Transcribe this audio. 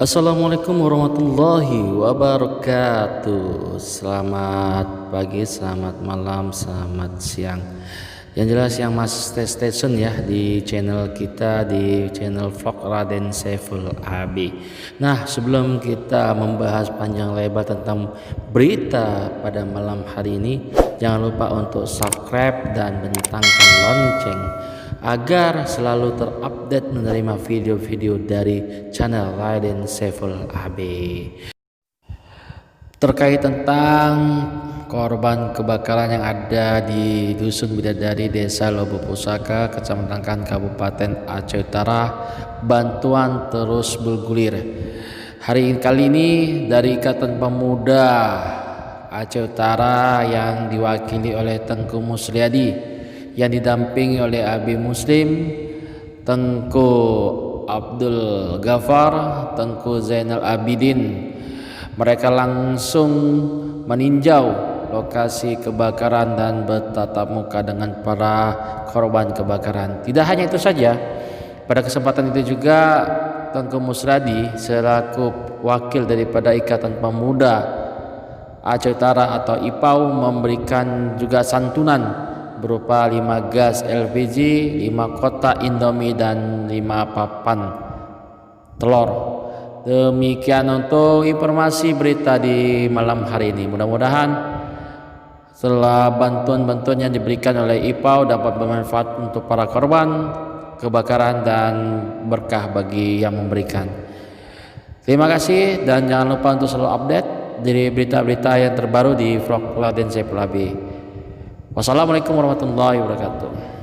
Assalamualaikum warahmatullahi wabarakatuh. Selamat pagi, selamat malam, selamat siang. Yang jelas yang masih stay tune ya di channel kita, di channel vlog Raden Saiful AB. Nah, sebelum kita membahas panjang lebar tentang berita pada malam hari ini, jangan lupa untuk subscribe dan bentangkan lonceng agar selalu terupdate menerima video-video dari channel Raden Saiful AB. Terkait tentang korban kebakaran yang ada di Dusun Bidadari, Desa Lobo Pusaka, Kecamatan Kabupaten Aceh Utara, bantuan terus bergulir. Kali ini dari Ikatan Pemuda Aceh Utara yang diwakili oleh Tengku Musliadi yang didampingi oleh Abi Muslim, Tengku Abdul Ghafar, Tengku Zainal Abidin. Mereka langsung meninjau lokasi kebakaran dan bertatap muka dengan para korban kebakaran. Tidak hanya itu saja, pada kesempatan itu juga Tengku Musliadi selaku wakil daripada Ikatan Pemuda Aceh Utara atau IPAU memberikan juga santunan berupa 5 gas LPG, 5 kotak Indomie dan 5 papan telur. Demikian untuk informasi berita di malam hari ini. Mudah-mudahan setelah bantuan-bantuan yang diberikan oleh IPAU dapat bermanfaat untuk para korban kebakaran dan berkah bagi yang memberikan. Terima kasih dan jangan lupa untuk selalu update dari berita-berita yang terbaru di vlog Raden Saiful AB. Wassalamualaikum warahmatullahi wabarakatuh.